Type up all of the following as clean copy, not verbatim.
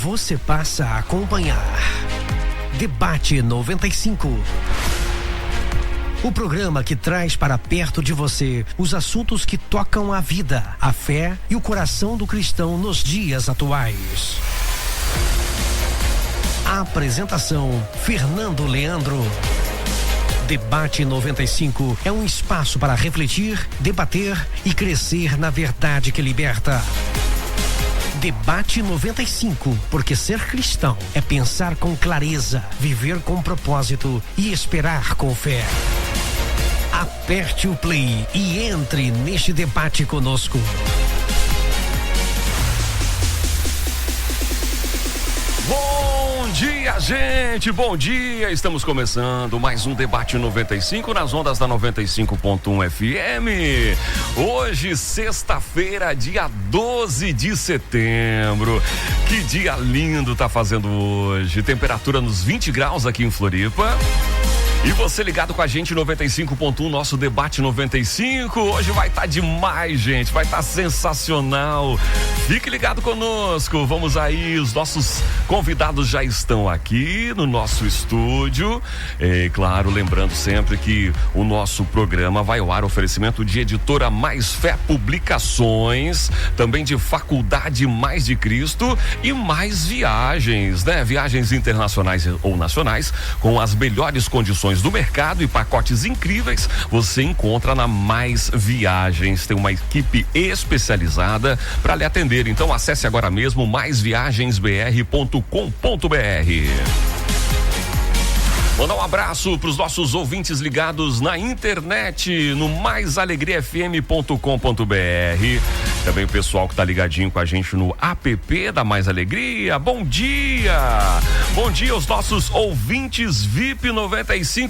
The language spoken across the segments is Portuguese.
Você passa a acompanhar Debate 95. O programa que traz para perto de você os assuntos que tocam a vida, a fé e o coração do cristão nos dias atuais. A apresentação: Fernando Leandro. Debate 95 é um espaço para refletir, debater e crescer na verdade que liberta. Debate 95, porque ser cristão é pensar com clareza, viver com propósito e esperar com fé. Aperte o play e entre neste debate conosco. Bom dia, gente! Bom dia! Estamos começando mais um Debate 95 nas ondas da 95.1 FM. Hoje, sexta-feira, dia 12 de setembro. Que dia lindo tá fazendo hoje. Temperatura nos 20 graus aqui em Floripa. E você ligado com a gente, 95.1, nosso Debate 95. Hoje vai estar demais, gente. Vai estar sensacional. Fique ligado conosco. Vamos aí, os nossos convidados já estão aqui no nosso estúdio. E claro, lembrando sempre que o nosso programa vai ao ar oferecimento de Editora Mais Fé Publicações, também de Faculdade Mais de Cristo e Mais Viagens, né? Viagens internacionais ou nacionais com as melhores condições do mercado e pacotes incríveis você encontra na Mais Viagens. Tem uma equipe especializada para lhe atender. Então acesse agora mesmo maisviagensbr.com.br. Mandar um abraço para os nossos ouvintes ligados na internet, no maisalegrefm.com.br. Também o pessoal que está ligadinho com a gente no app da Mais Alegria. Bom dia! Bom dia aos nossos ouvintes VIP 95.1.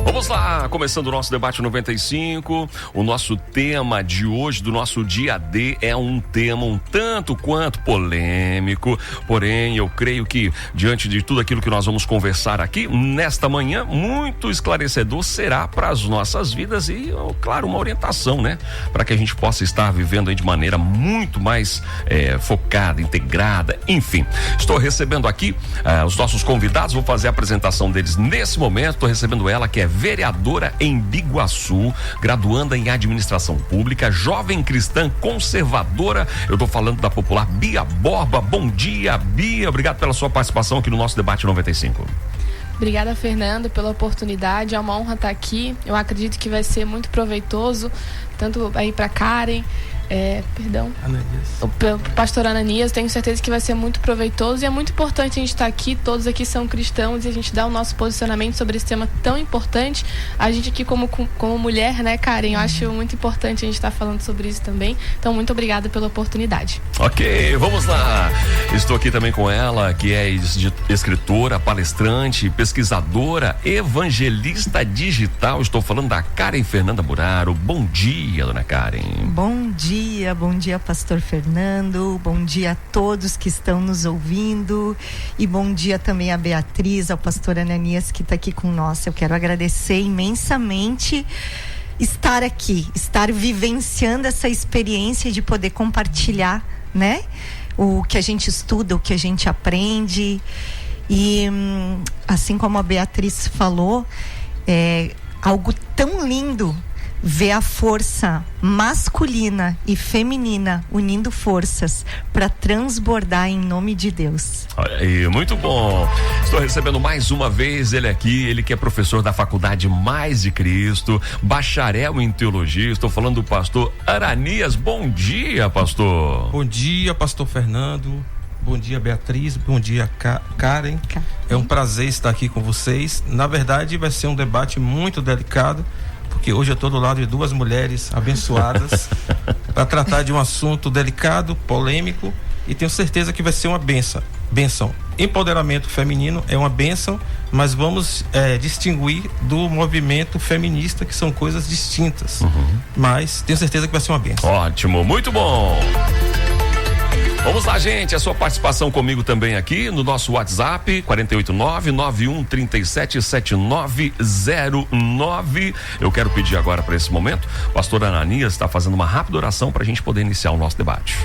Vamos lá, começando o nosso Debate 95, o nosso tema de hoje, do nosso dia D, é um tema um tanto quanto polêmico, porém eu creio que diante de tudo aquilo que nós vamos conversar aqui, nesta manhã, muito esclarecedor será para as nossas vidas e, claro, uma orientação, né? Para que a gente possa estar vivendo aí de maneira muito mais focada, integrada, enfim. Estou recebendo aqui os nossos convidados, vou fazer a apresentação deles nesse momento. Estou recebendo ela, que é vereadora em Biguaçu, graduanda em administração pública, jovem cristã conservadora. Eu tô falando da popular Bia Borba. Bom dia, Bia. Obrigado pela sua participação aqui no nosso Debate 95. Obrigada, Fernando, pela oportunidade. É uma honra estar aqui. Eu acredito que vai ser muito proveitoso, tanto aí para Karen, o pastor Ananias. Tenho certeza que vai ser muito proveitoso e é muito importante a gente estar aqui. Todos aqui são cristãos e a gente dá o nosso posicionamento sobre esse tema tão importante. A gente aqui como mulher, né, Karen? Eu acho muito importante a gente estar falando sobre isso também. Então, muito obrigada pela oportunidade. Ok, vamos lá. Estou aqui também com ela, que é escritora, palestrante, pesquisadora, evangelista digital. Estou falando da Karen Fernanda Muraro. Bom dia, dona Karen. Bom dia, pastor Fernando, bom dia a todos que estão nos ouvindo e bom dia também a Beatriz, ao pastor Ananias que está aqui com nós. Eu quero agradecer imensamente estar aqui, estar vivenciando essa experiência de poder compartilhar, né? O que a gente estuda, o que a gente aprende e assim como a Beatriz falou, é algo tão lindo ver a força masculina e feminina unindo forças para transbordar em nome de Deus. Olha aí, muito bom. Estou recebendo mais uma vez ele aqui, ele que é professor da Faculdade Mais de Cristo, bacharel em teologia. Estou falando do pastor Ananias. Bom dia, pastor. Bom dia, pastor Fernando. Bom dia, Beatriz. Bom dia, Karen. É um prazer estar aqui com vocês. Na verdade, vai ser um debate muito delicado, porque hoje eu estou do lado de duas mulheres abençoadas para tratar de um assunto delicado, polêmico, e tenho certeza que vai ser uma bênção. Empoderamento feminino é uma bênção, mas vamos distinguir do movimento feminista, que são coisas distintas. Mas tenho certeza que vai ser uma bênção. Ótimo, muito bom. Vamos lá, gente, a sua participação comigo também aqui no nosso WhatsApp, 489-9137-7909. Eu quero pedir agora para esse momento, o pastor Ananias está fazendo uma rápida oração para a gente poder iniciar o nosso debate.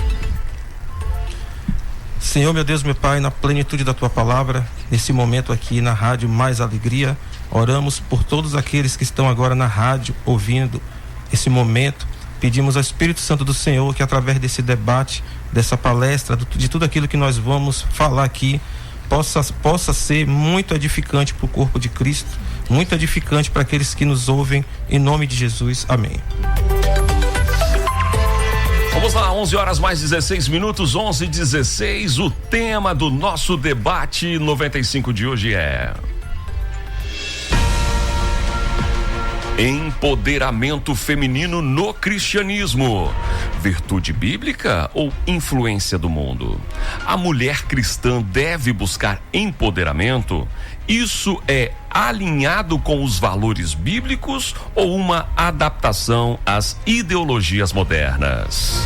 Senhor, meu Deus, meu Pai, na plenitude da Tua palavra, nesse momento aqui na Rádio Mais Alegria, oramos por todos aqueles que estão agora na rádio ouvindo esse momento. Pedimos ao Espírito Santo do Senhor que através desse debate, dessa palestra, de tudo aquilo que nós vamos falar aqui, possa ser muito edificante para o corpo de Cristo, muito edificante para aqueles que nos ouvem, em nome de Jesus, amém. Vamos lá, 11 horas mais 16 minutos, 11:16. O tema do nosso debate 95 de hoje é empoderamento feminino no cristianismo. Virtude bíblica ou influência do mundo? A mulher cristã deve buscar empoderamento? Isso é alinhado com os valores bíblicos ou uma adaptação às ideologias modernas?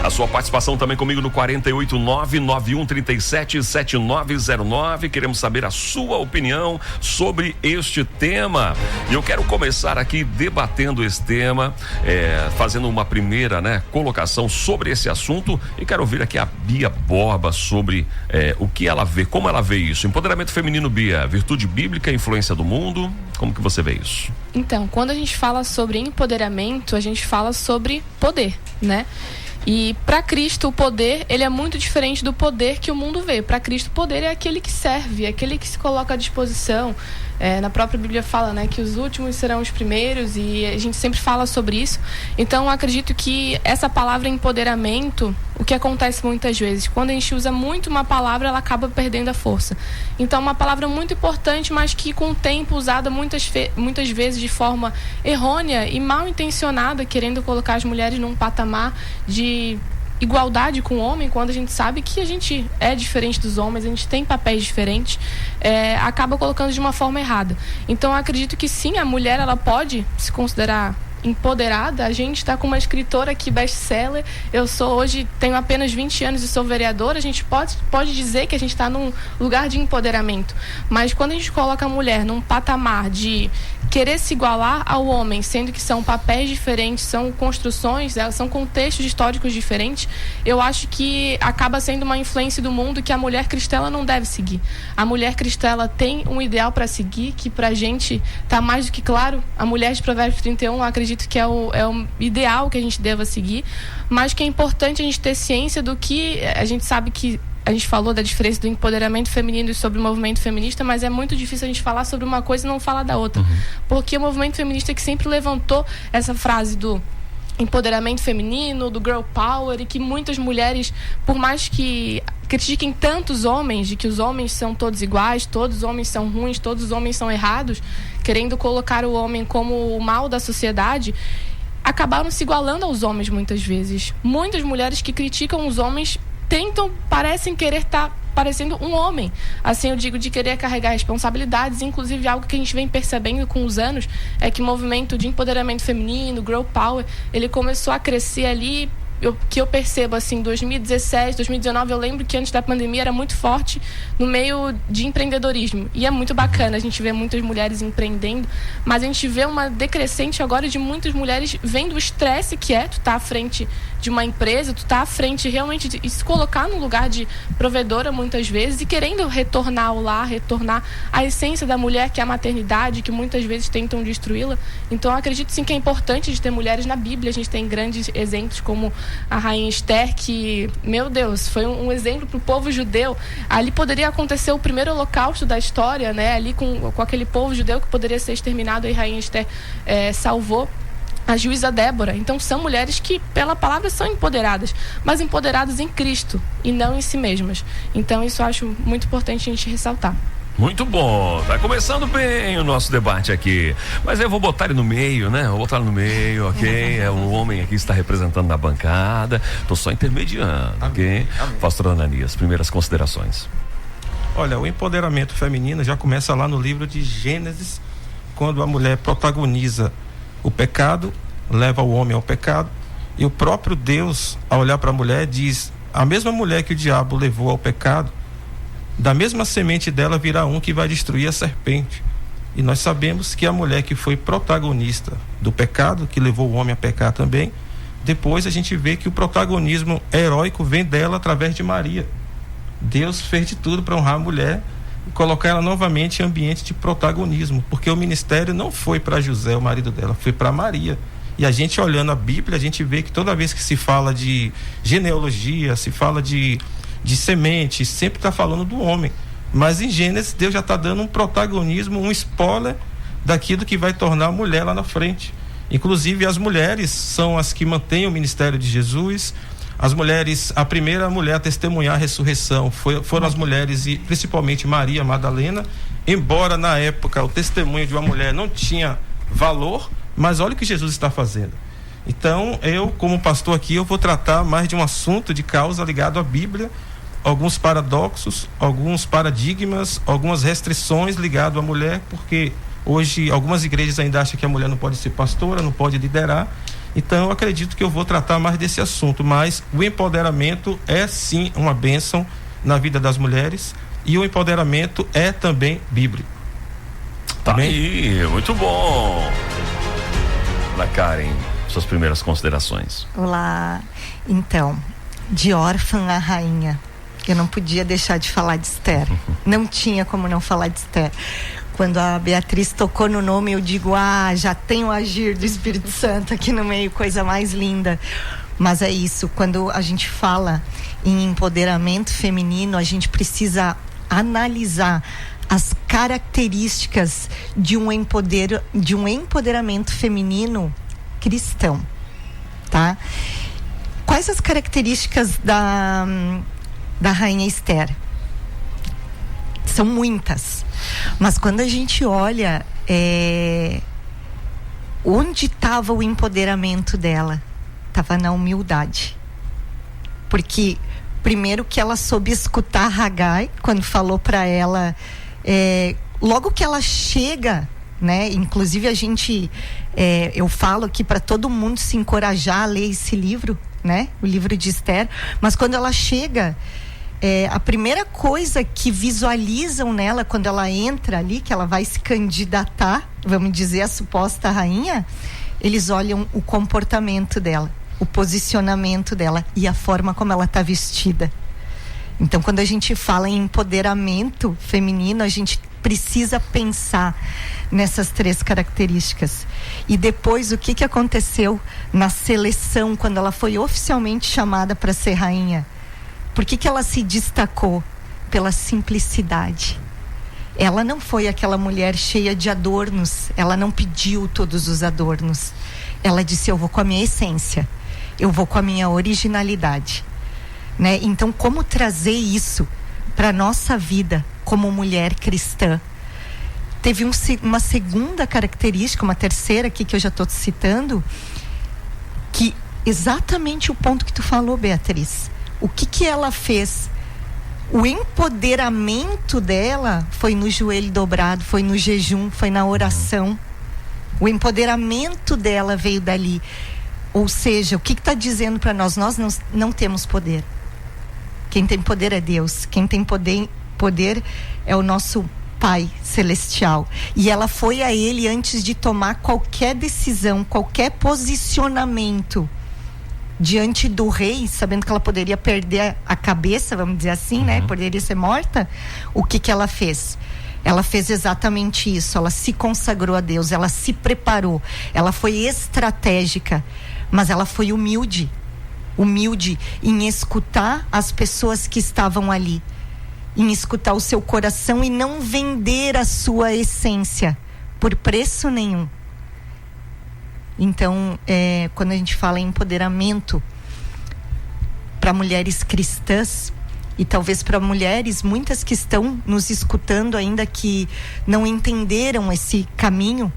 A sua participação também comigo no 489-9137-7909. Queremos saber a sua opinião sobre este tema. E eu quero começar aqui debatendo esse tema, fazendo uma primeira, colocação sobre esse assunto. E quero ouvir aqui a Bia Borba sobre o que ela vê, como ela vê isso. Empoderamento feminino, Bia, virtude bíblica, influência do mundo. Como que você vê isso? Então, quando a gente fala sobre empoderamento, a gente fala sobre poder, né? E para Cristo o poder, ele é muito diferente do poder que o mundo vê. Para Cristo o poder é aquele que serve, é aquele que se coloca à disposição. Na própria Bíblia fala, que os últimos serão os primeiros, e a gente sempre fala sobre isso. Então eu acredito que essa palavra empoderamento, o que acontece muitas vezes, quando a gente usa muito uma palavra, ela acaba perdendo a força. Então é uma palavra muito importante, mas que com o tempo usada muitas vezes de forma errônea e mal intencionada, querendo colocar as mulheres num patamar de igualdade com o homem, quando a gente sabe que a gente é diferente dos homens, a gente tem papéis diferentes, acaba colocando de uma forma errada. Então eu acredito que sim, a mulher ela pode se considerar empoderada. A gente está com uma escritora aqui best-seller. Eu hoje tenho apenas 20 anos e sou vereadora. A gente pode dizer que a gente está num lugar de empoderamento, mas quando a gente coloca a mulher num patamar de querer se igualar ao homem, sendo que são papéis diferentes, são construções, são contextos históricos diferentes, eu acho que acaba sendo uma influência do mundo que a mulher cristã ela não deve seguir. A mulher cristã ela tem um ideal para seguir, que pra gente tá mais do que claro. A mulher de Provérbios 31, eu acredito que é o ideal que a gente deva seguir, mas que é importante a gente ter ciência do que a gente sabe que a gente falou da diferença do empoderamento feminino e sobre o movimento feminista, mas é muito difícil a gente falar sobre uma coisa e não falar da outra. Porque o movimento feminista que sempre levantou essa frase do empoderamento feminino, do girl power, e que muitas mulheres, por mais que critiquem tantos homens, de que os homens são todos iguais, todos os homens são ruins, todos os homens são errados, querendo colocar o homem como o mal da sociedade, acabaram se igualando aos homens muitas vezes. Muitas mulheres que criticam os homens parecem querer estar parecendo um homem, assim eu digo, de querer carregar responsabilidades. Inclusive algo que a gente vem percebendo com os anos é que o movimento de empoderamento feminino, girl power, ele começou a crescer ali, que eu percebo assim, 2017, 2019, eu lembro que antes da pandemia era muito forte no meio de empreendedorismo, e é muito bacana, a gente vê muitas mulheres empreendendo, mas a gente vê uma decrescente agora de muitas mulheres vendo o estresse que tu tá à frente de uma empresa, tu tá à frente realmente de se colocar no lugar de provedora muitas vezes e querendo retornar ao lar, retornar à essência da mulher, que é a maternidade, que muitas vezes tentam destruí-la. Então eu acredito sim que é importante de ter mulheres na Bíblia. A gente tem grandes exemplos como a rainha Esther, que, meu Deus, foi um exemplo para o povo judeu. Ali poderia acontecer o primeiro holocausto da história, ali com aquele povo judeu que poderia ser exterminado, e a rainha Esther salvou a juíza Débora. Então são mulheres que pela palavra são empoderadas, mas empoderadas em Cristo e não em si mesmas. Então isso eu acho muito importante a gente ressaltar. Muito bom, tá começando bem o nosso debate aqui, mas eu vou botar ele no meio, Vou botar ele no meio, ok? É o homem aqui que está representando na bancada, tô só intermediando, ok? Amém. Pastor Ananias, primeiras considerações. Olha, o empoderamento feminino já começa lá no livro de Gênesis, quando a mulher protagoniza o pecado, leva o homem ao pecado, E o próprio Deus, ao olhar para a mulher, diz: a mesma mulher que o diabo levou ao pecado, da mesma semente dela virá um que vai destruir a serpente. E nós sabemos que a mulher que foi protagonista do pecado, que levou o homem a pecar também, depois a gente vê que o protagonismo heróico vem dela através de Maria. Deus fez de tudo para honrar a mulher e colocar ela novamente em ambiente de protagonismo, porque o ministério não foi para José, o marido dela, foi para Maria. E a gente, olhando a Bíblia, a gente vê que toda vez que se fala de genealogia, se fala de semente, sempre está falando do homem. Mas em Gênesis, Deus já está dando um protagonismo, um spoiler daquilo que vai tornar a mulher lá na frente. Inclusive, as mulheres são as que mantêm o ministério de Jesus. As mulheres, a primeira mulher a testemunhar a ressurreição foram as mulheres, e principalmente Maria Madalena. Embora na época o testemunho de uma mulher não tinha valor, mas olha o que Jesus está fazendo. Então, eu, como pastor aqui, eu vou tratar mais de um assunto de causa ligado à Bíblia, alguns paradoxos, alguns paradigmas, algumas restrições ligadas à mulher, porque hoje algumas igrejas ainda acham que a mulher não pode ser pastora, não pode liderar. Então eu acredito que eu vou tratar mais desse assunto, mas o empoderamento é sim uma bênção na vida das mulheres, e o empoderamento é também bíblico. Tá aí, muito bom. Ana Karen, suas primeiras considerações. Olá. Então, de órfã a rainha, eu não podia deixar de falar de Esther. Não tinha como não falar de Esther. Quando a Beatriz tocou no nome, eu digo: já tem o agir do Espírito Santo aqui no meio, coisa mais linda. Mas é isso, quando a gente fala em empoderamento feminino, a gente precisa analisar as características de um empoderamento feminino cristão, tá? Quais as características da rainha Esther? São muitas, mas quando a gente olha onde estava o empoderamento dela, estava na humildade. Porque primeiro que ela soube escutar Hagai quando falou para ela, logo que ela chega, né? Inclusive eu falo aqui para todo mundo se encorajar a ler esse livro, né? O livro de Esther. Mas quando ela chega, a primeira coisa que visualizam nela quando ela entra ali, que ela vai se candidatar, vamos dizer, a suposta rainha, eles olham o comportamento dela, o posicionamento dela e a forma como ela está vestida. Então, quando a gente fala em empoderamento feminino, a gente precisa pensar nessas 3 características. E depois, o que aconteceu na seleção, quando ela foi oficialmente chamada para ser rainha? Por que ela se destacou? Pela simplicidade. Ela não foi aquela mulher cheia de adornos, ela não pediu todos os adornos. Ela disse: eu vou com a minha essência, eu vou com a minha originalidade, né? Então, como trazer isso para nossa vida como mulher cristã? Teve uma segunda característica, uma terceira aqui que eu já estou citando, que exatamente o ponto que tu falou, Beatriz. O que ela fez? O empoderamento dela foi no joelho dobrado, foi no jejum, foi na oração. O empoderamento dela veio dali. Ou seja, o que está dizendo para nós? Nós não temos poder. Quem tem poder é Deus. Quem tem poder é o nosso Pai Celestial. E ela foi a Ele antes de tomar qualquer decisão, qualquer posicionamento diante do rei, sabendo que ela poderia perder a cabeça, vamos dizer assim, né? Poderia ser morta. O que ela fez? Ela fez exatamente isso. Ela se consagrou a Deus, ela se preparou, ela foi estratégica, mas ela foi humilde em escutar as pessoas que estavam ali, em escutar o seu coração e não vender a sua essência por preço nenhum. Então, quando a gente fala em empoderamento para mulheres cristãs, e talvez para mulheres, muitas que estão nos escutando ainda, que não entenderam esse caminho,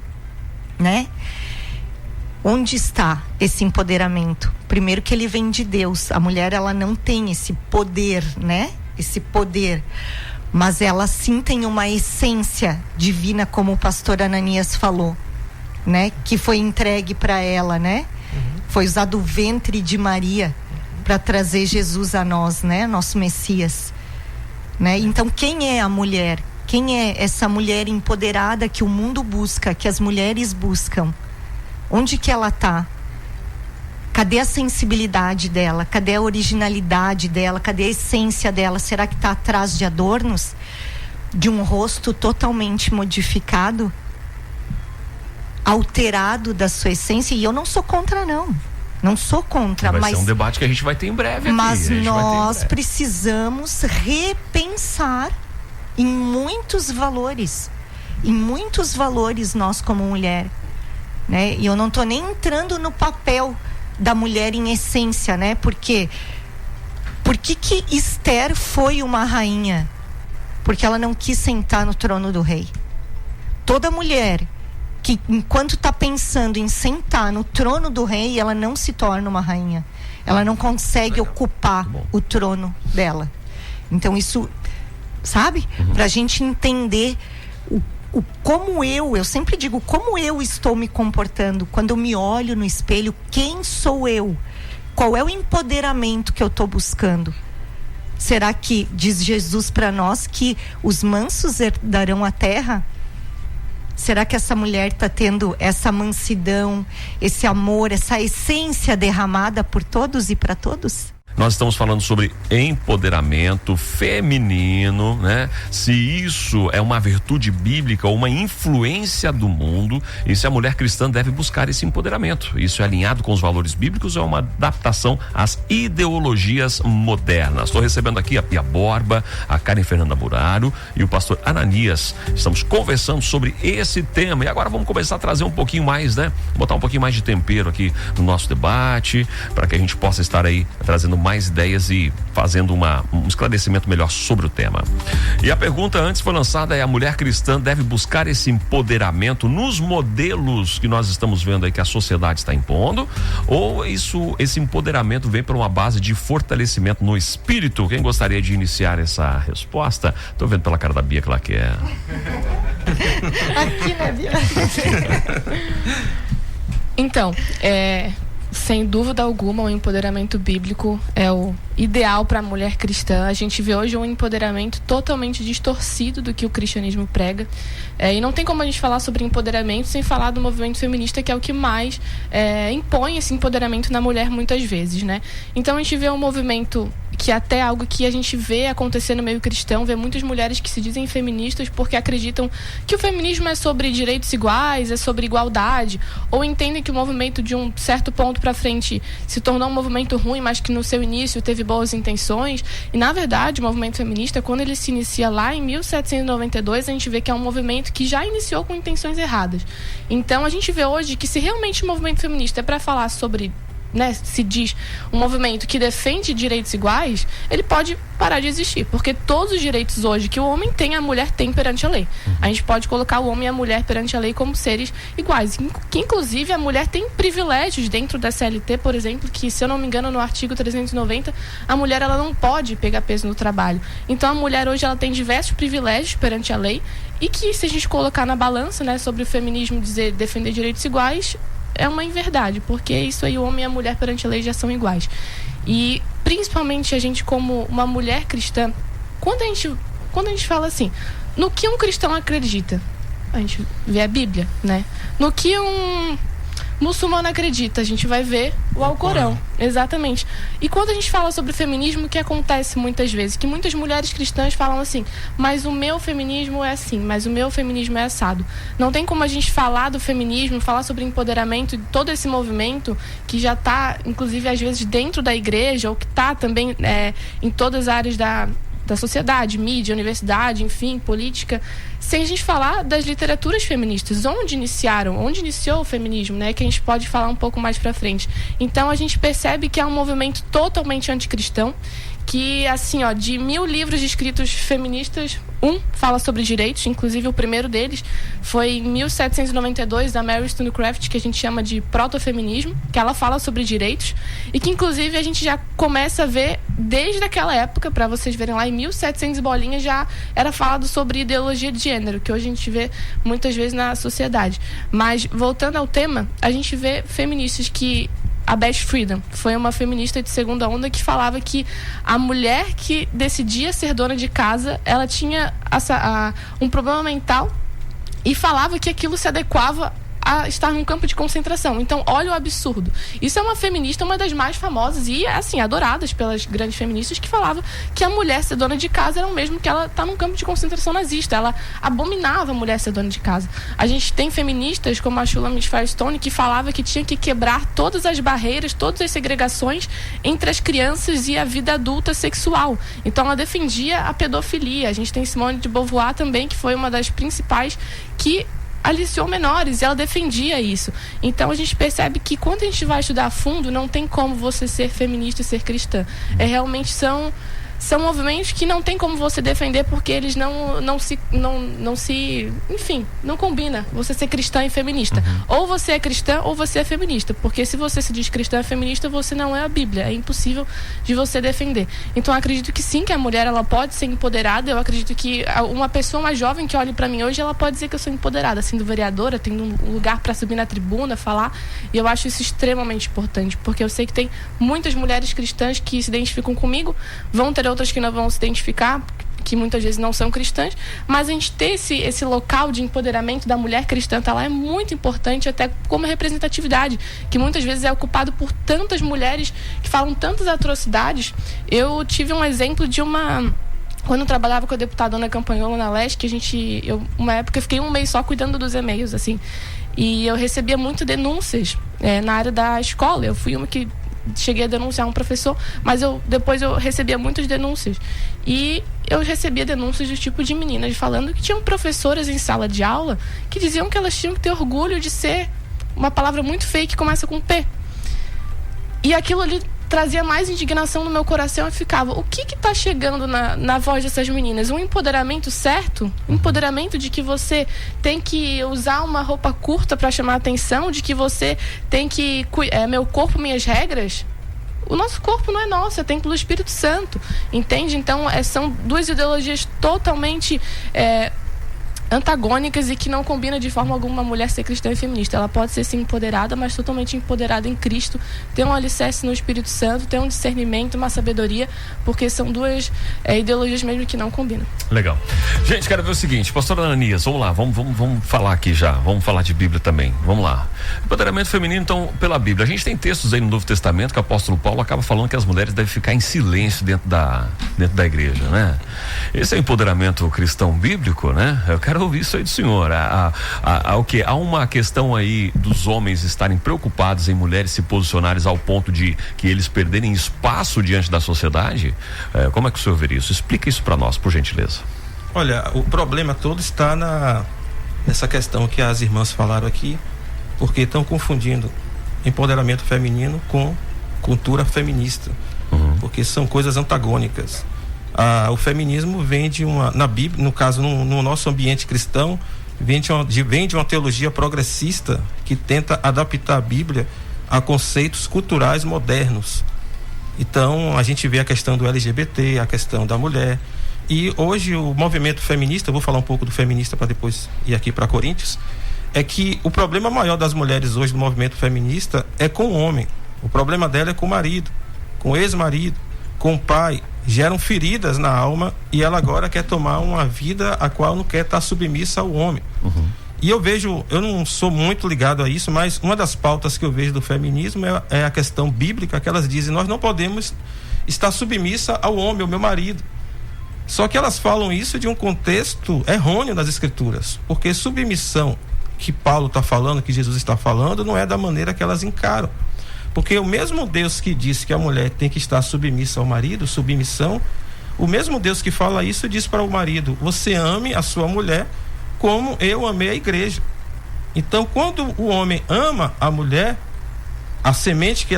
né? Onde está esse empoderamento? Primeiro que ele vem de Deus. A mulher, ela não tem esse poder, né? Esse poder. Mas ela sim tem uma essência divina, como o pastor Ananias falou, né? Que foi entregue para ela, né? Foi usado o ventre de Maria para trazer Jesus a nós, né? Nosso Messias, né? Então, quem é a mulher? Quem é essa mulher empoderada que o mundo busca, que as mulheres buscam? Onde que ela está? Cadê a sensibilidade dela? Cadê a originalidade dela? Cadê a essência dela? Será que está atrás de adornos? De um rosto totalmente modificado? Alterado da sua essência? E eu não sou contra, não sou contra. Vai ser um debate que a gente vai ter em breve aqui. Mas nós precisamos repensar em muitos valores. Em muitos valores nós como mulher, né? E eu não estou nem entrando no papel da mulher em essência, né? Porque por que Esther foi uma rainha? Porque ela não quis sentar no trono do rei. Toda mulher que, enquanto está pensando em sentar no trono do rei, ela não se torna uma rainha. Ela não consegue ocupar o trono dela. Então isso, sabe? Pra gente entender como eu sempre digo, como eu estou me comportando quando eu me olho no espelho, quem sou eu? Qual é o empoderamento que eu estou buscando? Será que diz Jesus para nós que os mansos herdarão a terra? Será que essa mulher está tendo essa mansidão, esse amor, essa essência derramada por todos e para todos? Nós estamos falando sobre empoderamento feminino, né? Se isso é uma virtude bíblica ou uma influência do mundo, e se a mulher cristã deve buscar esse empoderamento. Isso é alinhado com os valores bíblicos ou é uma adaptação às ideologias modernas? Estou recebendo aqui a Pia Borba, a Karen Fernanda Muraro e o pastor Ananias. Estamos conversando sobre esse tema e agora vamos começar a trazer um pouquinho mais, né? Botar um pouquinho mais de tempero aqui no nosso debate, para que a gente possa estar aí trazendo mais ideias e fazendo um esclarecimento melhor sobre o tema. E a pergunta antes foi lançada: a mulher cristã deve buscar esse empoderamento nos modelos que nós estamos vendo aí que a sociedade está impondo, ou esse empoderamento vem para uma base de fortalecimento no espírito? Quem gostaria de iniciar essa resposta? Estou vendo pela cara da Bia que ela quer. Aqui, né, Bia? Então, sem dúvida alguma, o empoderamento bíblico é o ideal para a mulher cristã. A gente vê hoje um empoderamento totalmente distorcido do que o cristianismo prega. E não tem como a gente falar sobre empoderamento sem falar do movimento feminista, que é o que mais impõe esse empoderamento na mulher muitas vezes, né? Então a gente vê um movimento que até é algo que a gente vê acontecer no meio cristão, vê muitas mulheres que se dizem feministas porque acreditam que o feminismo é sobre direitos iguais, é sobre igualdade, ou entendem que o movimento de um certo ponto para frente se tornou um movimento ruim, mas que no seu início teve boas intenções. E na verdade o movimento feminista, quando ele se inicia lá em 1792, a gente vê que é um movimento que já iniciou com intenções erradas. Então a gente vê hoje que se realmente o movimento feminista é para falar sobre, né, se diz um movimento que defende direitos iguais, ele pode parar de existir, porque todos os direitos hoje que o homem tem, a mulher tem perante a lei. A gente pode colocar o homem e a mulher perante a lei como seres iguais, que inclusive a mulher tem privilégios dentro da CLT, por exemplo, que, se eu não me engano, no artigo 390, a mulher ela não pode pegar peso no trabalho. Então a mulher hoje ela tem diversos privilégios perante a lei, e que, se a gente colocar na balança, né, sobre o feminismo defender direitos iguais, é uma inverdade, porque isso aí, o homem e a mulher perante a lei já são iguais. E principalmente a gente, como uma mulher cristã, quando a gente fala assim, no que um cristão acredita, a gente vê a Bíblia, né? No que um muçulmano acredita, a gente vai ver o Alcorão. Exatamente. E quando a gente fala sobre feminismo, o que acontece muitas vezes? Que muitas mulheres cristãs falam assim, mas o meu feminismo é assim, mas o meu feminismo é assado. Não tem como a gente falar do feminismo, falar sobre empoderamento, todo esse movimento que já está, inclusive, às vezes dentro da igreja, ou que está também em todas as áreas da sociedade, mídia, universidade, enfim, política, sem a gente falar das literaturas feministas, onde iniciou o feminismo, né, que a gente pode falar um pouco mais pra frente. Então a gente percebe que é um movimento totalmente anticristão, que, assim, de 1000 livros escritos feministas, um fala sobre direitos, inclusive o primeiro deles foi em 1792, da Mary Wollstonecraft, que a gente chama de protofeminismo, que ela fala sobre direitos, e que inclusive a gente já começa a ver desde aquela época, para vocês verem lá, em 1700 bolinhas já era falado sobre ideologia de gênero, que hoje a gente vê muitas vezes na sociedade. Mas, voltando ao tema, a gente vê feministas que a Beth Friedan. Foi uma feminista de segunda onda que falava que a mulher que decidia ser dona de casa, ela tinha um problema mental e falava que aquilo se adequava a estar num campo de concentração. Então, olha o absurdo. Isso é uma feminista, uma das mais famosas e, assim, adoradas pelas grandes feministas, que falava que a mulher ser dona de casa era o mesmo que ela estar num campo de concentração nazista. Ela abominava a mulher ser dona de casa. A gente tem feministas como a Shulamit Firestone, que falava que tinha que quebrar todas as barreiras, todas as segregações entre as crianças e a vida adulta sexual. Então, ela defendia a pedofilia. A gente tem Simone de Beauvoir também, que foi uma das principais que aliciou menores, e ela defendia isso. Então a gente percebe que quando a gente vai estudar a fundo, não tem como você ser feminista e ser cristã. Realmente são movimentos que não tem como você defender, porque eles não se enfim, não combina você ser cristã e feminista. Ou você é cristã ou você é feminista, porque se você se diz cristã e feminista, você não é a Bíblia, é impossível de você defender. Então eu acredito que sim, que a mulher ela pode ser empoderada. Eu acredito que uma pessoa mais jovem que olhe para mim hoje, ela pode dizer que eu sou empoderada, sendo vereadora, tendo um lugar para subir na tribuna, falar, e eu acho isso extremamente importante, porque eu sei que tem muitas mulheres cristãs que se identificam comigo, vão ter outras que não vão se identificar, que muitas vezes não são cristãs, mas a gente ter esse local de empoderamento da mulher cristã tá lá é muito importante, até como representatividade, que muitas vezes é ocupado por tantas mulheres que falam tantas atrocidades. Eu tive um exemplo de quando eu trabalhava com a deputada Ana Campanhola na Leste, que uma época eu fiquei um mês só cuidando dos e-mails, assim, e eu recebia muito denúncias na área da escola. Eu fui uma que cheguei a denunciar um professor, mas depois eu recebia muitas denúncias. E eu recebia denúncias do tipo de meninas falando que tinham professoras em sala de aula que diziam que elas tinham que ter orgulho de ser uma palavra muito feia que começa com P. E aquilo ali trazia mais indignação no meu coração e ficava, o que está chegando na voz dessas meninas? Um empoderamento certo? Um empoderamento de que você tem que usar uma roupa curta para chamar atenção, de que você tem que meu corpo, minhas regras? O nosso corpo não é nosso, é templo do Espírito Santo, entende? Então são duas ideologias totalmente antagônicas e que não combina de forma alguma uma mulher ser cristã e feminista. Ela pode ser sim empoderada, mas totalmente empoderada em Cristo, ter um alicerce no Espírito Santo, ter um discernimento, uma sabedoria, porque são duas ideologias mesmo que não combinam. Legal. Gente, quero ver o seguinte, pastor Ananias, vamos lá, vamos falar aqui já, vamos falar de Bíblia também, vamos lá. Empoderamento feminino, então, pela Bíblia. A gente tem textos aí no Novo Testamento que o apóstolo Paulo acaba falando que as mulheres devem ficar em silêncio dentro da igreja, né? Esse é o empoderamento cristão bíblico, né? Eu quero ouvir isso aí do senhor. O quê? Há uma questão aí dos homens estarem preocupados em mulheres se posicionarem ao ponto de que eles perderem espaço diante da sociedade? Como é que o senhor vê isso? Explica isso para nós, por gentileza. Olha, o problema todo está nessa questão que as irmãs falaram aqui, porque estão confundindo empoderamento feminino com cultura feminista, porque são coisas antagônicas. O feminismo vem na Bíblia, no caso no nosso ambiente cristão, vem de uma teologia progressista que tenta adaptar a Bíblia a conceitos culturais modernos. Então a gente vê a questão do LGBT, a questão da mulher, e hoje o movimento feminista, eu vou falar um pouco do feminista para depois ir aqui para Coríntios, é que o problema maior das mulheres hoje no movimento feminista é com o homem. O problema dela é com o marido, com o ex-marido, com o pai. Geram feridas na alma e ela agora quer tomar uma vida a qual não quer estar submissa ao homem. E eu não sou muito ligado a isso, mas uma das pautas que eu vejo do feminismo é a questão bíblica, que elas dizem, nós não podemos estar submissa ao homem, ao meu marido. Só que elas falam isso de um contexto errôneo das escrituras, porque submissão que Paulo está falando, que Jesus está falando, não é da maneira que elas encaram. Porque o mesmo Deus que disse que a mulher tem que estar submissa ao marido, submissão, o mesmo Deus que fala isso diz para o marido, você ame a sua mulher como eu amei a igreja. Então, quando o homem ama a mulher, a semente que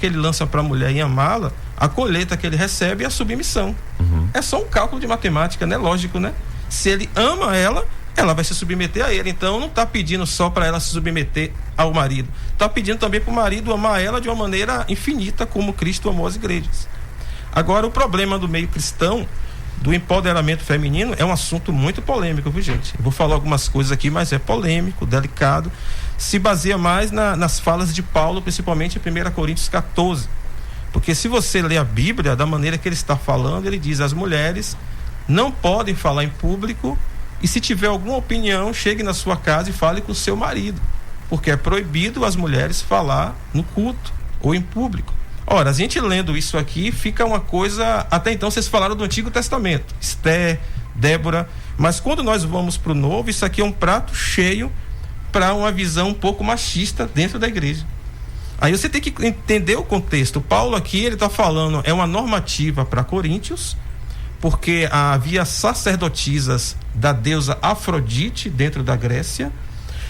ele lança para a mulher e amá-la, a colheita que ele recebe é a submissão. É só um cálculo de matemática, né? Lógico, né? Se ele ama ela vai se submeter a ele. Então não está pedindo só para ela se submeter ao marido, está pedindo também para o marido amar ela de uma maneira infinita, como Cristo amou as igrejas. Agora, o problema do meio cristão, do empoderamento feminino é um assunto muito polêmico, viu, gente? Eu vou falar algumas coisas aqui, mas é polêmico, delicado. Se baseia mais nas falas de Paulo, principalmente em 1 Coríntios 14. Porque se você ler a Bíblia, da maneira que ele está falando, ele diz: as mulheres não podem falar em público, e se tiver alguma opinião, chegue na sua casa e fale com o seu marido, porque é proibido as mulheres falar no culto ou em público. Ora, a gente lendo isso aqui, fica uma coisa... Até então vocês falaram do Antigo Testamento, Esther, Débora, mas quando nós vamos para o Novo, isso aqui é um prato cheio para uma visão um pouco machista dentro da igreja. Aí você tem que entender o contexto. Paulo aqui, ele está falando, é uma normativa para Coríntios, porque havia sacerdotisas da deusa Afrodite dentro da Grécia,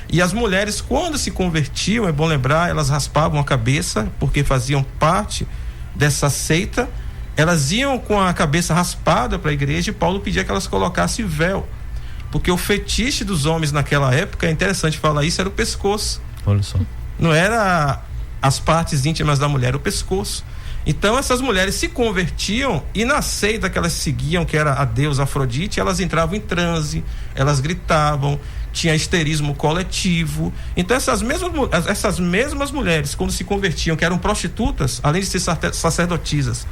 e as mulheres, quando se convertiam, é bom lembrar, elas raspavam a cabeça, porque faziam parte dessa seita. Elas iam com a cabeça raspada para a igreja, e Paulo pedia que elas colocassem véu, porque o fetiche dos homens naquela época, é interessante falar isso, era o pescoço. Olha só. Não era as partes íntimas da mulher, o pescoço. Então essas mulheres se convertiam, e na seita que elas seguiam, que era a deusa Afrodite, elas entravam em transe, elas gritavam, tinha histerismo coletivo. Então essas mesmas mulheres, quando se convertiam, que eram prostitutas, além de ser sacerdotisas,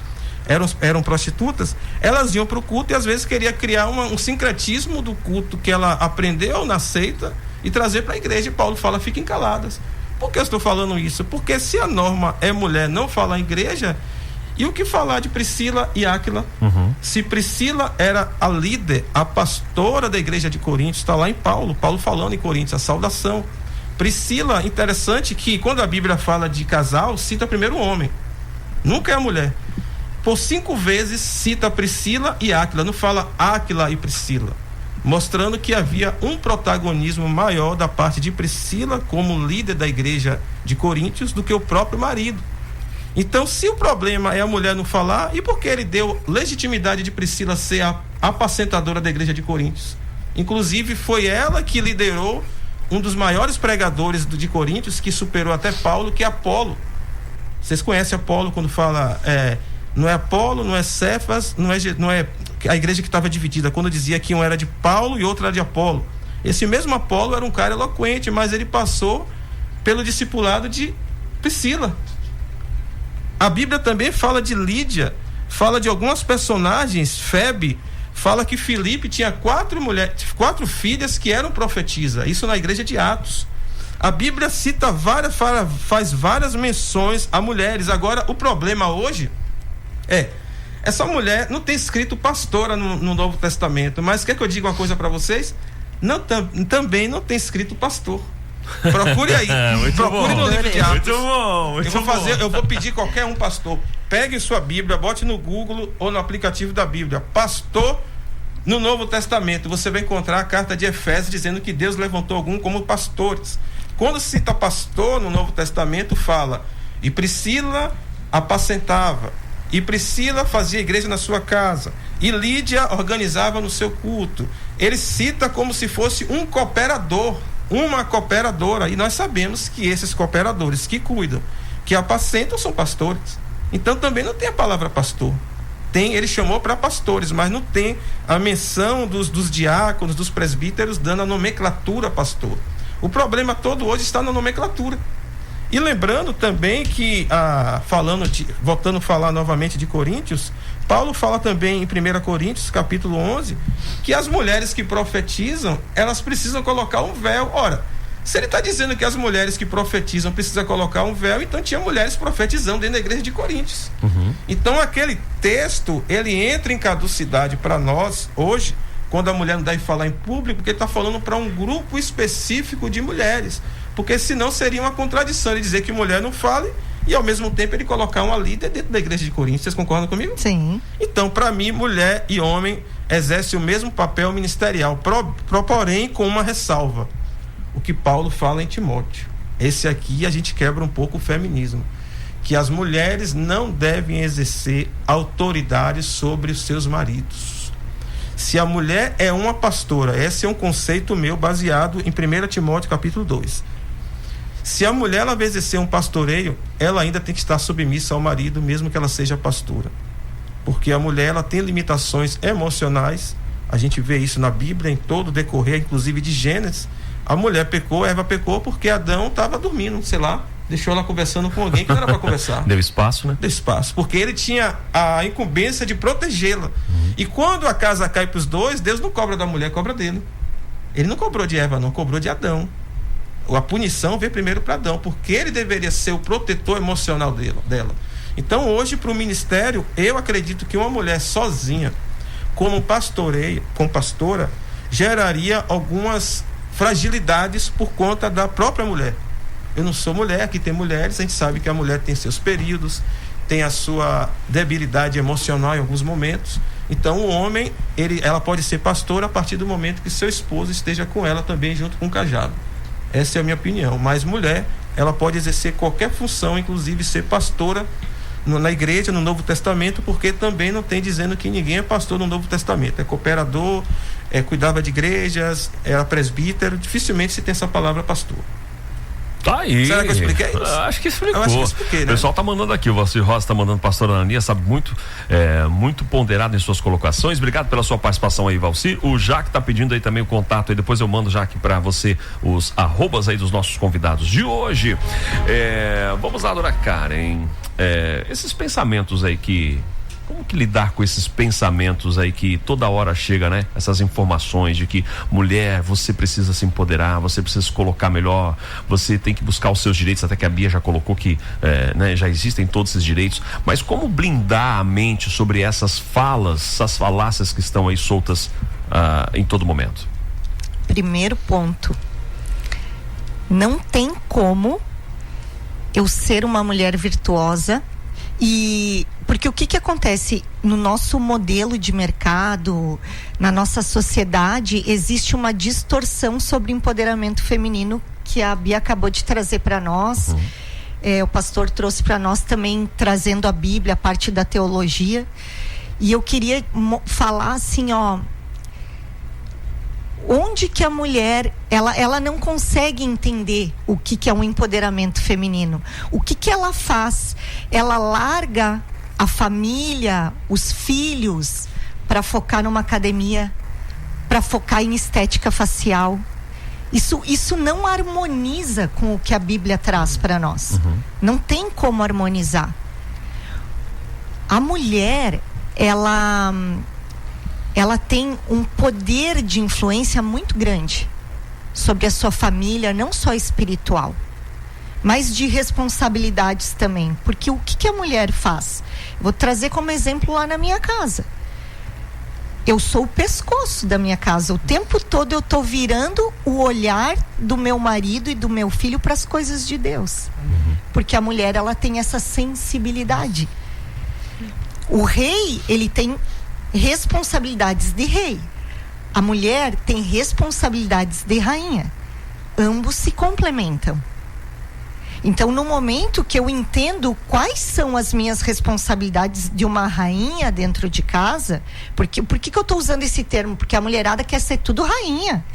eram prostitutas, elas iam para o culto e às vezes queria criar um sincretismo do culto que ela aprendeu na seita e trazer para a igreja. E Paulo fala: fiquem caladas. Por que eu estou falando isso? Porque se a norma é mulher não falar em igreja, e o que falar de Priscila e Áquila? Se Priscila era a líder, a pastora da igreja de Coríntios, está lá em Paulo falando em Coríntios, a saudação. Priscila, interessante que quando a Bíblia fala de casal, cita primeiro o homem, nunca é a mulher. Por 5 vezes cita Priscila e Áquila, não fala Áquila e Priscila, mostrando que havia um protagonismo maior da parte de Priscila como líder da igreja de Coríntios do que o próprio marido. Então, se o problema é a mulher não falar, e por que ele deu legitimidade de Priscila ser a apacentadora da igreja de Coríntios? Inclusive, foi ela que liderou um dos maiores pregadores de Coríntios, que superou até Paulo, que é Apolo. Vocês conhecem Apolo quando fala... não é Apolo, não é Cefas, não é a igreja que estava dividida, quando dizia que um era de Paulo e outro era de Apolo. Esse mesmo Apolo era um cara eloquente, mas ele passou pelo discipulado de Priscila. A Bíblia também fala de Lídia, fala de algumas personagens. Febe fala que Filipe tinha 4 filhas que eram profetisas, isso na igreja de Atos. A Bíblia cita faz várias menções a mulheres. Agora, o problema hoje essa mulher não tem escrito pastora no Novo Testamento, mas quer que eu diga uma coisa para vocês? Também não tem escrito pastor. Procure aí. Procure no livro de Atos. Eu vou pedir qualquer um pastor, pegue sua Bíblia, bote no Google ou no aplicativo da Bíblia, pastor no Novo Testamento. Você vai encontrar a carta de Efésios dizendo que Deus levantou algum como pastores. Quando se cita pastor no Novo Testamento, fala: e Priscila apacentava, e Priscila fazia igreja na sua casa, e Lídia organizava no seu culto. Ele cita como se fosse um cooperador, uma cooperadora, e nós sabemos que esses cooperadores que cuidam, que apacentam, são pastores. Então também não tem a palavra pastor. Ele chamou para pastores, mas não tem a menção dos diáconos, dos presbíteros, dando a nomenclatura pastor. O problema todo hoje está na nomenclatura. E lembrando também que, voltando a falar novamente de Coríntios, Paulo fala também em 1 Coríntios, capítulo 11, que as mulheres que profetizam, elas precisam colocar um véu. Ora, se ele está dizendo que as mulheres que profetizam precisam colocar um véu, então tinha mulheres profetizando dentro da igreja de Coríntios. Então aquele texto, ele entra em caducidade para nós hoje, quando a mulher não deve falar em público, porque ele está falando para um grupo específico de mulheres. Porque senão seria uma contradição ele dizer que mulher não fale e ao mesmo tempo ele colocar uma líder dentro da igreja de Coríntios. Vocês concordam comigo? Sim. Então, para mim, mulher e homem exercem o mesmo papel ministerial, porém com uma ressalva: o que Paulo fala em Timóteo. Esse aqui a gente quebra um pouco o feminismo, que as mulheres não devem exercer autoridade sobre os seus maridos. Se a mulher é uma pastora, esse é um conceito meu baseado em 1 Timóteo capítulo 2. Se a mulher ela vai exercer um pastoreio, ela ainda tem que estar submissa ao marido, mesmo que ela seja pastora. porque a mulher ela tem limitações emocionais. A gente vê isso na Bíblia, em todo o decorrer, inclusive de Gênesis. A mulher pecou, Eva pecou porque Adão estava dormindo, sei lá, deixou ela conversando com alguém que não era para conversar. Deu espaço, né? Deu espaço, porque ele tinha a incumbência de protegê-la. E quando a casa cai para os dois, Deus não cobra da mulher, cobra dele. Ele não cobrou de Eva, não, cobrou de Adão. A punição veio primeiro para Adão, porque ele deveria ser o protetor emocional dela. Então hoje, para o ministério, eu acredito que uma mulher sozinha, como pastora, geraria algumas fragilidades por conta da própria mulher. Eu não sou mulher, aqui tem mulheres, a gente sabe que a mulher tem seus períodos, tem a sua debilidade emocional em alguns momentos. Então o homem, ela pode ser pastora a partir do momento que seu esposo esteja com ela também junto com o cajado. Essa é a minha opinião. Mas mulher, ela pode exercer qualquer função, inclusive ser pastora na igreja, no Novo Testamento, porque também não tem dizendo que ninguém é pastor no Novo Testamento. É cooperador, cuidava de igrejas, era presbítero, dificilmente se tem essa palavra pastor. Tá aí. Será que eu expliquei isso? Acho que explicou. Eu acho que expliquei, né? O pessoal tá mandando aqui, o Valcir Rosa tá mandando, pastor Ananias, sabe, muito ponderado em suas colocações. Obrigado pela sua participação aí, Valcir. O Jaque tá pedindo aí também o contato aí, depois eu mando, Jaque, pra você os arrobas aí dos nossos convidados de hoje. Vamos lá, dona Karen. Esses pensamentos aí como que lidar com esses pensamentos aí que toda hora chega, né? Essas informações de que mulher, você precisa se empoderar, você precisa se colocar melhor, você tem que buscar os seus direitos, até que a Bia já colocou que né, já existem todos esses direitos, mas como blindar a mente sobre essas falácias que estão aí soltas em todo momento? Primeiro ponto, não tem como eu ser uma mulher virtuosa. E porque o que acontece no nosso modelo de mercado, na nossa sociedade, existe uma distorção sobre empoderamento feminino que a Bia acabou de trazer para nós. O pastor trouxe para nós também, trazendo a Bíblia, a parte da teologia. E eu queria falar assim, onde que a mulher, ela não consegue entender o que é um empoderamento feminino. O que ela faz? Ela larga a família, os filhos, para focar numa academia, para focar em estética facial. Isso não harmoniza com o que a Bíblia traz para nós. Não tem como harmonizar. A mulher, ela tem um poder de influência muito grande sobre a sua família, não só espiritual, mas de responsabilidades também. Porque o que a mulher faz? Vou trazer como exemplo lá na minha casa. Eu sou o pescoço da minha casa. O tempo todo eu estou virando o olhar do meu marido e do meu filho para as coisas de Deus. Porque a mulher, ela tem essa sensibilidade. O rei, ele tem responsabilidades de rei. A mulher tem responsabilidades de rainha. Ambos se complementam. Então, no momento que eu entendo quais são as minhas responsabilidades de uma rainha dentro de casa, por que eu estou usando esse termo? Porque a mulherada quer ser tudo rainha.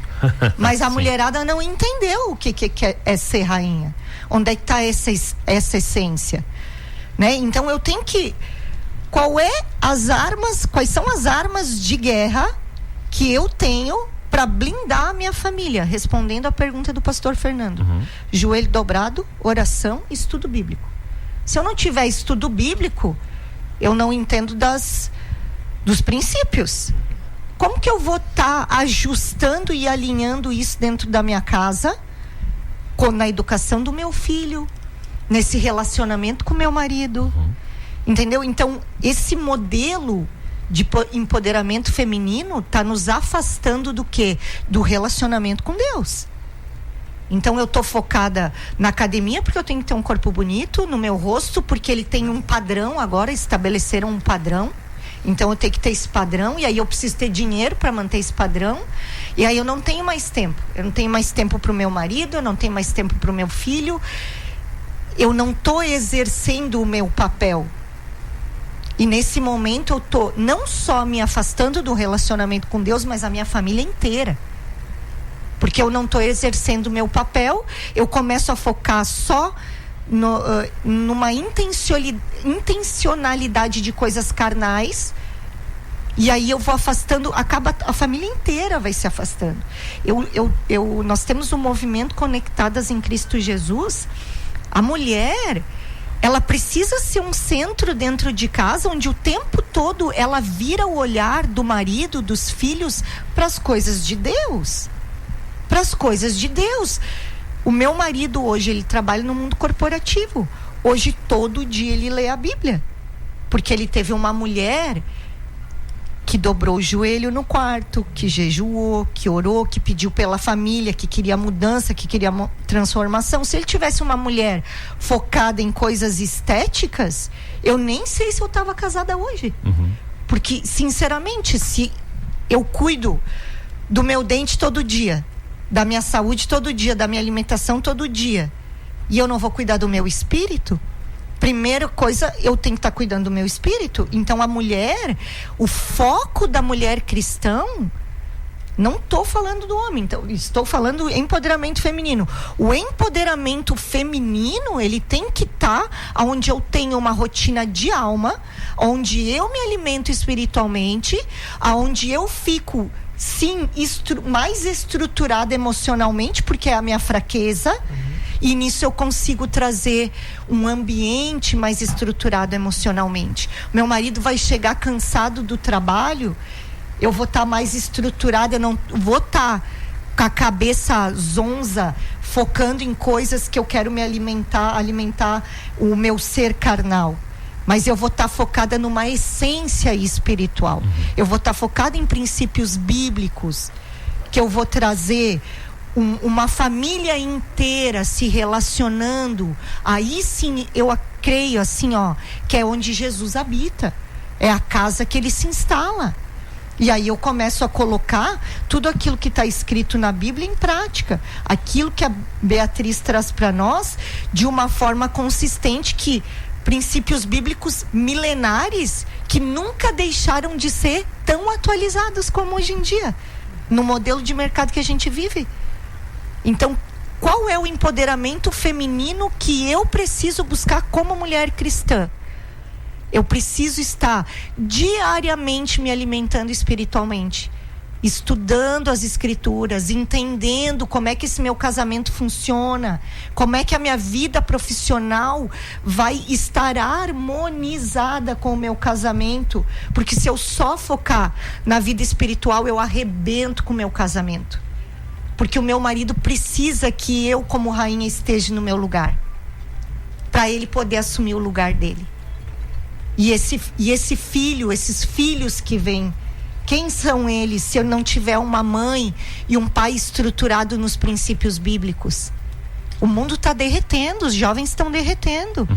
Mas a mulherada não entendeu o que é ser rainha. Onde é que está essa essência? Né? Então, eu tenho que... Quais são as armas de guerra que eu tenho para blindar a minha família? Respondendo à pergunta do pastor Fernando. Joelho dobrado, oração, estudo bíblico. Se eu não tiver estudo bíblico, eu não entendo dos princípios. Como que eu vou estar ajustando e alinhando isso dentro da minha casa, na educação do meu filho, nesse relacionamento com meu marido? Entendeu? Então, esse modelo de empoderamento feminino está nos afastando do quê? Do relacionamento com Deus. Então, eu estou focada na academia porque eu tenho que ter um corpo bonito, no meu rosto, porque ele tem um padrão agora, estabeleceram um padrão. Então, eu tenho que ter esse padrão, e aí eu preciso ter dinheiro para manter esse padrão. E aí eu não tenho mais tempo. Eu não tenho mais tempo para o meu marido, eu não tenho mais tempo para o meu filho. Eu não estou exercendo o meu papel. E nesse momento eu estou não só me afastando do relacionamento com Deus, mas a minha família inteira. Porque eu não estou exercendo o meu papel, eu começo a focar só numa intencionalidade de coisas carnais, e aí eu vou afastando, a família inteira vai se afastando. Nós temos um movimento Conectadas em Cristo Jesus. A mulher, ela precisa ser um centro dentro de casa, onde o tempo todo ela vira o olhar do marido, dos filhos, para as coisas de Deus. Para as coisas de Deus. O meu marido hoje, ele trabalha no mundo corporativo. Hoje, todo dia ele lê a Bíblia. Porque ele teve uma mulher que dobrou o joelho no quarto, que jejuou, que orou, que pediu pela família, que queria mudança, que queria transformação. Se ele tivesse uma mulher focada em coisas estéticas, eu nem sei se eu estava casada hoje. Porque, sinceramente, se eu cuido do meu dente todo dia, da minha saúde todo dia, da minha alimentação todo dia, e eu não vou cuidar do meu espírito, primeira coisa, eu tenho que estar cuidando do meu espírito. Então a mulher, o foco da mulher cristão, não estou falando do homem, então, estou falando empoderamento feminino. O empoderamento feminino, ele tem que estar onde eu tenho uma rotina de alma, onde eu me alimento espiritualmente, onde eu fico, sim, mais estruturada emocionalmente, porque é a minha fraqueza. E nisso eu consigo trazer um ambiente mais estruturado emocionalmente. Meu marido vai chegar cansado do trabalho, eu vou estar mais estruturada, eu não vou estar com a cabeça zonza, focando em coisas que eu quero me alimentar o meu ser carnal. Mas eu vou estar focada numa essência espiritual. Eu vou estar focada em princípios bíblicos, que eu vou trazer uma família inteira se relacionando. Aí sim eu creio assim, que é onde Jesus habita, é a casa que ele se instala. E aí eu começo a colocar tudo aquilo que está escrito na Bíblia em prática, aquilo que a Beatriz traz para nós de uma forma consistente, que princípios bíblicos milenares que nunca deixaram de ser tão atualizados como hoje em dia, no modelo de mercado que a gente vive. Então, qual é o empoderamento feminino que eu preciso buscar como mulher cristã? Eu preciso estar diariamente me alimentando espiritualmente, estudando as escrituras, entendendo como é que esse meu casamento funciona, como é que a minha vida profissional vai estar harmonizada com o meu casamento, porque se eu só focar na vida espiritual, eu arrebento com o meu casamento. Porque o meu marido precisa que eu, como rainha, esteja no meu lugar, para ele poder assumir o lugar dele. E esses filhos que vêm, quem são eles se eu não tiver uma mãe e um pai estruturado nos princípios bíblicos? O mundo está derretendo, os jovens estão derretendo.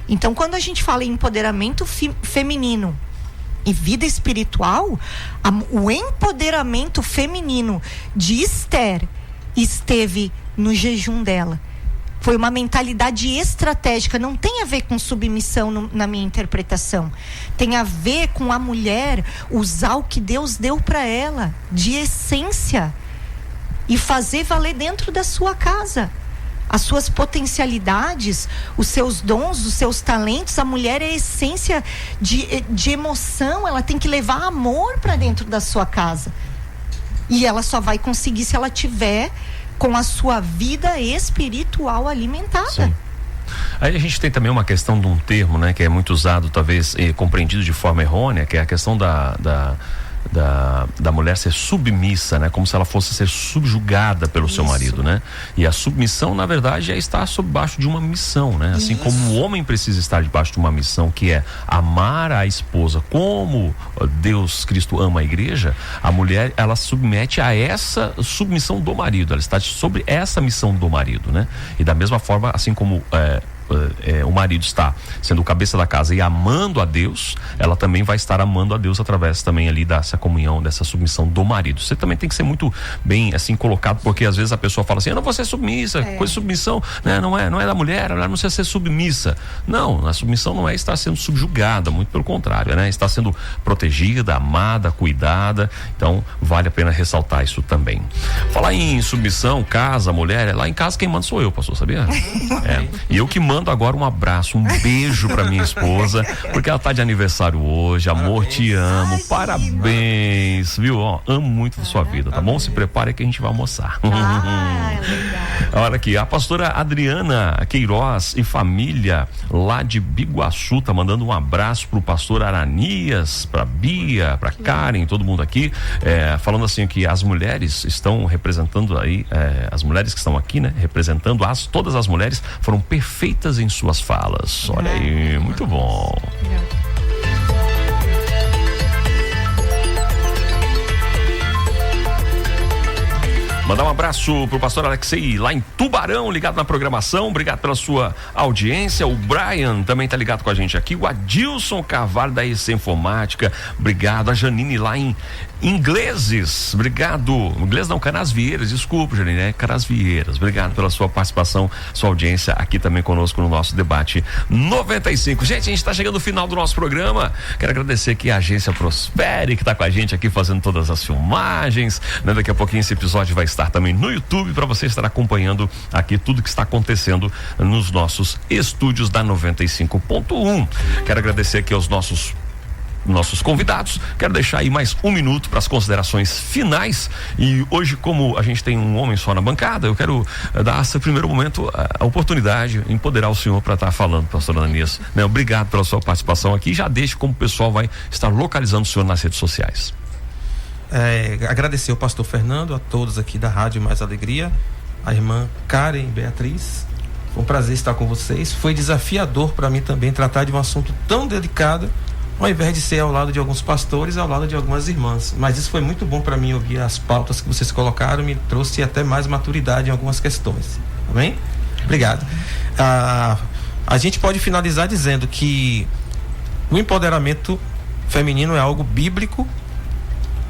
Então, quando a gente fala em empoderamento feminino e vida espiritual, o empoderamento feminino de Esther esteve no jejum dela. Foi uma mentalidade estratégica, não tem a ver com submissão na minha interpretação. Tem a ver com a mulher usar o que Deus deu para ela, de essência, e fazer valer dentro da sua casa. As suas potencialidades, os seus dons, os seus talentos. A mulher é a essência de emoção, ela tem que levar amor para dentro da sua casa. E ela só vai conseguir se ela tiver com a sua vida espiritual alimentada. Sim. Aí a gente tem também uma questão de um termo, né, que é muito usado, talvez compreendido de forma errônea, que é a questão da mulher ser submissa, né? Como se ela fosse ser subjugada pelo seu marido, né? E a submissão, na verdade, é estar debaixo de uma missão, né? Assim como o homem precisa estar debaixo de uma missão, que é amar a esposa como Deus, Cristo ama a igreja, a mulher, ela submete a essa submissão do marido, ela está sobre essa missão do marido, né? E da mesma forma, assim como o marido está sendo o cabeça da casa e amando a Deus, ela também vai estar amando a Deus através também ali dessa comunhão, dessa submissão do marido. Você também tem que ser muito bem assim colocado, porque às vezes a pessoa fala assim: eu não vou ser submissa, coisa de submissão, né? não é da mulher, ela não precisa ser submissa. Não, a submissão não é estar sendo subjugada, muito pelo contrário, né? Está sendo protegida, amada, cuidada. Então vale a pena ressaltar isso também. Falar em submissão, casa, mulher, lá em casa quem manda sou eu, pastor, sabia? E eu que mando mando agora um abraço, um beijo pra minha esposa, porque ela tá de aniversário hoje. Amor, te amo. Ai, parabéns, viu? Ó, amo muito a sua vida, tá bom? Se prepare que a gente vai almoçar. Legal. Olha aqui, a pastora Adriana Queiroz e família lá de Biguaçu tá mandando um abraço pro pastor Aranias, pra Bia, pra Karen, todo mundo aqui, falando assim que as mulheres estão representando aí, as mulheres que estão aqui, né, representando todas as mulheres foram perfeitas em suas falas. Olha aí, muito bom. Mandar um abraço pro pastor Alexei lá em Tubarão, ligado na programação. Obrigado pela sua audiência. O Brian também tá ligado com a gente aqui. O Adilson Carvalho da EC Informática. Obrigado. A Janine lá em Ingleses. Obrigado. Inglês não, Canasvieiras. Desculpa, Janine, Canasvieiras. Obrigado pela sua participação, sua audiência aqui também conosco no nosso debate 95. Gente, a gente tá chegando no final do nosso programa. Quero agradecer aqui a agência Prospere, que tá com a gente aqui fazendo todas as filmagens, né? Daqui a pouquinho esse episódio vai estar também no YouTube para você estar acompanhando aqui tudo que está acontecendo nos nossos estúdios da 95.1. Quero agradecer aqui aos nossos convidados. Quero deixar aí mais um minuto para as considerações finais. E hoje, como a gente tem um homem só na bancada, eu quero dar esse primeiro momento a oportunidade, empoderar o senhor para estar falando, pastor Ananias, né? Obrigado pela sua participação aqui. Já deixe como o pessoal vai estar localizando o senhor nas redes sociais. Agradecer ao pastor Fernando, a todos aqui da Rádio Mais Alegria, a irmã Karen Beatriz. Foi um prazer estar com vocês. Foi desafiador para mim também tratar de um assunto tão delicado, ao invés de ser ao lado de alguns pastores, ao lado de algumas irmãs. Mas isso foi muito bom para mim, ouvir as pautas que vocês colocaram, me trouxe até mais maturidade em algumas questões. Amém? Obrigado. A gente pode finalizar dizendo que o empoderamento feminino é algo bíblico.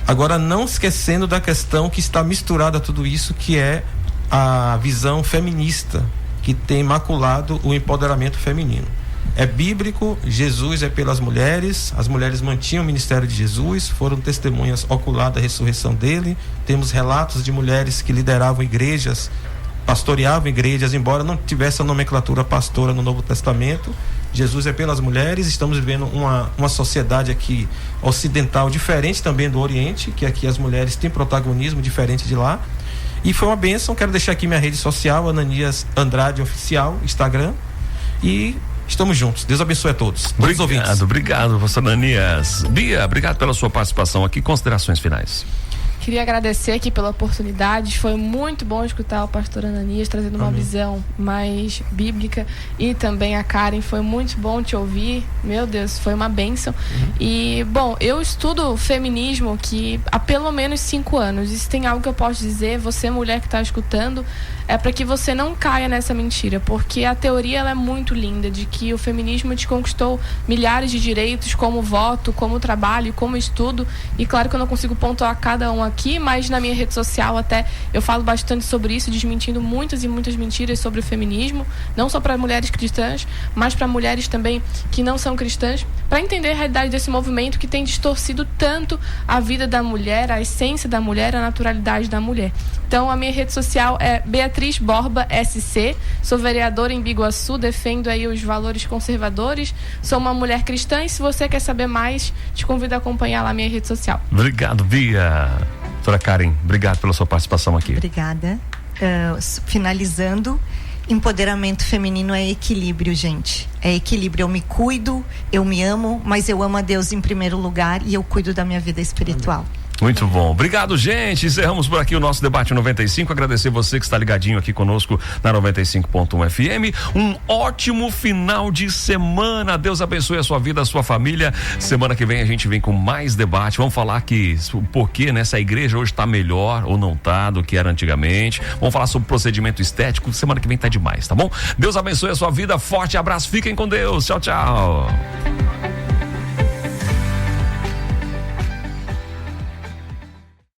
Agora, não esquecendo da questão que está misturada a tudo isso, que é a visão feminista, que tem maculado o empoderamento feminino. É bíblico, Jesus é pelas mulheres, as mulheres mantinham o ministério de Jesus, foram testemunhas oculares da ressurreição dele. Temos relatos de mulheres que lideravam igrejas, pastoreavam igrejas, embora não tivesse a nomenclatura pastora no Novo Testamento. Jesus é pelas mulheres. Estamos vivendo uma sociedade aqui ocidental diferente também do Oriente, que aqui as mulheres têm protagonismo diferente de lá, e foi uma bênção. Quero deixar aqui minha rede social, Ananias Andrade Oficial, Instagram, e estamos juntos. Deus abençoe a todos. Obrigado, pastor Ananias. Bia, obrigado pela sua participação aqui. Considerações finais. Queria agradecer aqui pela oportunidade. Foi muito bom escutar o pastor Ananias trazendo uma visão mais bíblica, e também a Karen, foi muito bom te ouvir. Meu Deus, foi uma bênção. E, bom, eu estudo feminismo aqui há pelo menos 5 anos. E se tem algo que eu posso dizer, você mulher que está escutando, é para que você não caia nessa mentira, porque a teoria ela é muito linda, de que o feminismo te conquistou milhares de direitos, como voto, como trabalho, como estudo. E claro que eu não consigo pontuar cada um aqui, mas na minha rede social até eu falo bastante sobre isso, desmentindo muitas e muitas mentiras sobre o feminismo, não só para mulheres cristãs, mas para mulheres também que não são cristãs, para entender a realidade desse movimento que tem distorcido tanto a vida da mulher, a essência da mulher, a naturalidade da mulher. Então a minha rede social é Beatriz Borba SC, sou vereadora em Biguaçu, defendo aí os valores conservadores, sou uma mulher cristã, e se você quer saber mais, te convido a acompanhar lá a minha rede social. Obrigado, Bia. Doutora Karen, obrigado pela sua participação aqui. Obrigada. Finalizando, empoderamento feminino é equilíbrio, gente. É equilíbrio. Eu me cuido, eu me amo, mas eu amo a Deus em primeiro lugar e eu cuido da minha vida espiritual. Muito bom. Obrigado, gente. Encerramos por aqui o nosso debate 95. Agradecer você que está ligadinho aqui conosco na 95.1 FM. Um ótimo final de semana. Deus abençoe a sua vida, a sua família. Semana que vem a gente vem com mais debate. Vamos falar que o porquê, né? Se a igreja hoje está melhor ou não está do que era antigamente. Vamos falar sobre procedimento estético. Semana que vem tá demais, tá bom? Deus abençoe a sua vida. Forte abraço. Fiquem com Deus. Tchau, tchau.